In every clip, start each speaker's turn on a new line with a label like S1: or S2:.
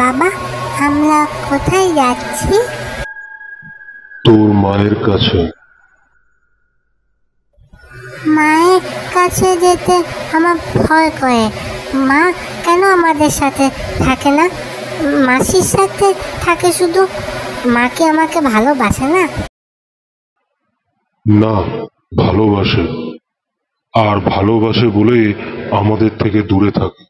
S1: বাবা, আমরা কোথায় যাচ্ছি?
S2: তোর মায়ের কাছে।
S1: মায়ের কাছে যেতে আমার ভয় করে। মা কেন আমাদের সাথে থাকে না? মাসির সাথে থাকে শুধু। মা কি আমাকে ভালোবাসে না?
S2: না, ভালোবাসে। আর ভালোবাসে বলেই আমাদের থেকে দূরে থাকে।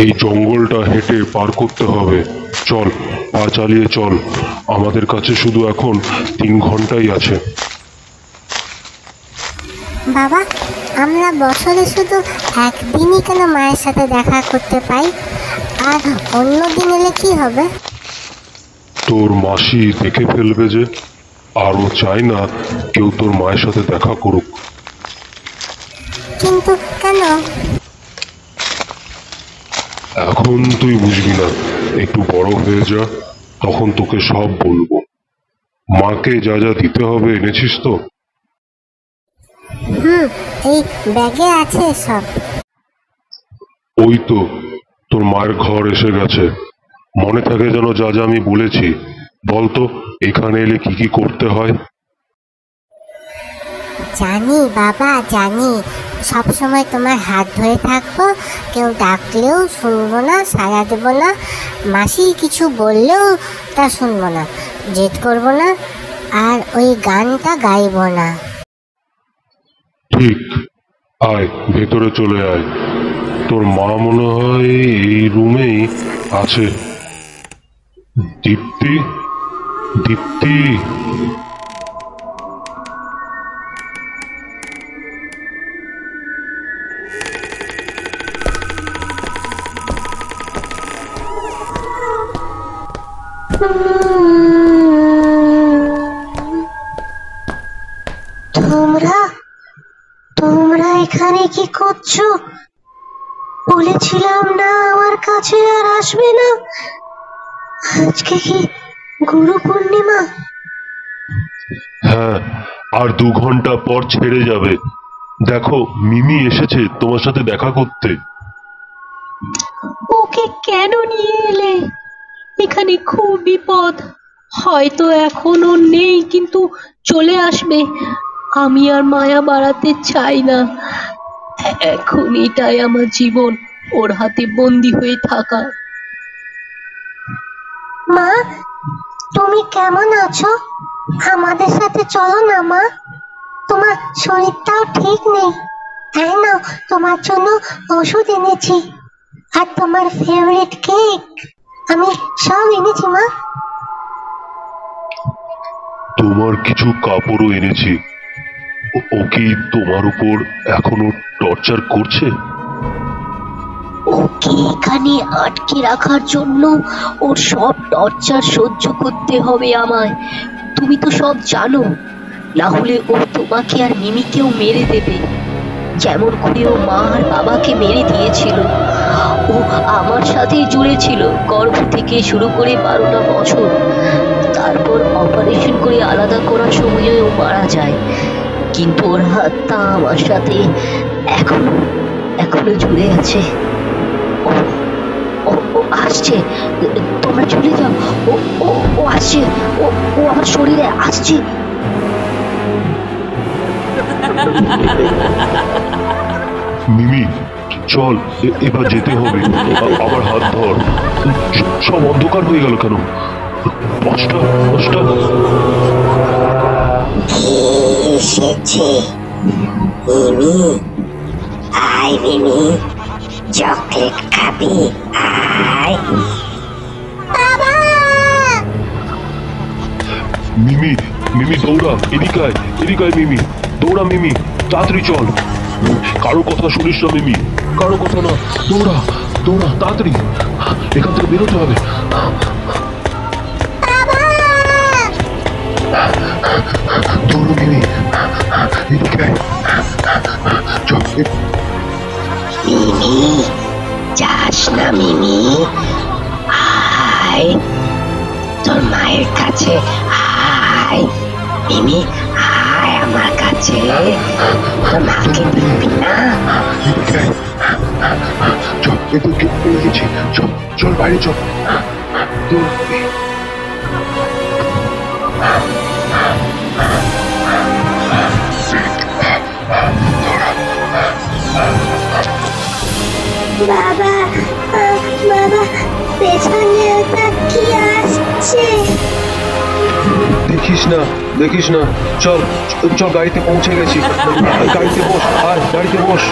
S2: এই জঙ্গলটা হেঁটে পার করতে হবে। চল, পা চালিয়ে চল। আমাদের কাছে শুধু এখন 3 ঘন্টাই আছে।
S1: বাবা, আমরা বছরে শুধু একদিনই কেন মায়ের সাথে দেখা করতে পাই? আর অন্য দিন এলে কি হবে?
S2: তোর মাসি দেখে ফেলবে যে, আর ও চায় না কেউ তোর মায়ের সাথে দেখা করুক।
S1: কিন্তু কেন?
S2: এখন তুই বুঝবি না, একটু বড় হয়ে যা, তখন তোকে সব বলবো। মাকে যা যা দিতে হবে এনেছিস তো?
S1: এই ব্যাগে আছে সব।
S2: ওই তো তোর মায়ের ঘর এসে গেছে। মনে থাকে যেন যা যা আমি বলেছি। বলতো এখানে এলে কি কি করতে হয়?
S1: জানি বাবা, জানি। সব সময় তোমার হাত ধরে থাকবো। কেউ ডাকলেও শুনবো না, সাড়া দেবো না। মাসি কিছু বললেও তা শুনবো না, জেদ করবো না। আর ওই গানটা গাইবো না।
S2: ঠিক। আয়, ভেতরে চলে আয়। তোর মা মনে হয় এই রুমেই আছে। দীপ্তি, দীপ্তি।
S3: তোমরা তোমরা এখানে কি করছো? বলেছিলাম না আমার কাছে আর আসবে না। আজকে কি গুরু পূর্ণিমা?
S2: হ্যাঁ, আর 2 ঘন্টা পর ছেড়ে যাবে। দেখো, মিমি এসেছে তোমার সাথে দেখা করতে।
S4: ওকে কেন নিয়ে এলে? এখানে খুব বিপদ। হয়তো এখনো নেই, কিন্তু চলে আসবে। আমি আর মায়া বাড়াতে চাই না। এখন এটাই আমার জীবন, ওর হাতে বন্দি হয়ে থাকা।
S3: মা, তুমি কেমন আছো? আমাদের সাথে চলো না মা। তোমার শরীরটাও ঠিক নেই, তাই না? তোমার জন্য ওষুধ এনেছি, আর তোমার ফেভারিট কেক আমি সব এনেছি মা।
S2: তোমার কিছু কাপড়ও এনেছি। ও কি তোমার উপর এখনো টর্চার করছে?
S4: ওকে এখানে আটকে রাখার জন্য ওর সব টর্চার সহ্য করতে হবে আমায়। তুমি তো সব জানো। না হলে ও তোমাকে আর মিমিকেও মেরে দেবে, যেমন করে ও মা আর বাবাকে মেরে দিয়েছিল। ও আমার সাথেই জুড়ে ছিল গর্ভ থেকে শুরু করে 12টা বছর। তারপর অপারেশন করে আলাদা করার সময় ও মারা যায়। কিন্তু ওর হাতটা আমার সাথে এখনো এখনো জুড়ে আছে। ও ও ও আসছে, তোমরা চলে যাও। ও ও ও আসছে, ও ও আমার শরীরে আসছে।
S2: মিমি, চল, এবার যেতে হবে। আবার হাত ধর। সব অন্ধকার হয়ে গেল কেন? 5টা।
S3: এসেছে মিমি। আয় মিমি, চকলেট খাবি? আয় বাবা।
S2: মিমি, মিমি দৌড়া, এদিকে আয় মিমি। দৌড়া মিমি, তাড়াতাড়ি চল। কারো কথা শুনিস না মিমি, কারো কথা না। দৌড়া দৌড়া, তাড়াতাড়ি এখান থেকে বেরোতে হবে। দৌড়ো মিমি, এদিকে আয়। চল।
S3: মিমি, যাস না মিমি। আয় তোর মায়ের কাছে। আয় মিমি, আয় আমার কাছে। তোর মাকে দেখবি না?
S2: এদিকে আয়। এই তো গেট পেয়ে গেছি। চল চল বাইরে চল। দৌড়া।
S3: বাবা বাবা, পেছনে ওটা কি আসছে?
S2: দেখিস না দেখিস না, চল চল, গাড়িতে পৌঁছে গেছি। গাড়িতে বস, আয় গাড়িতে বস।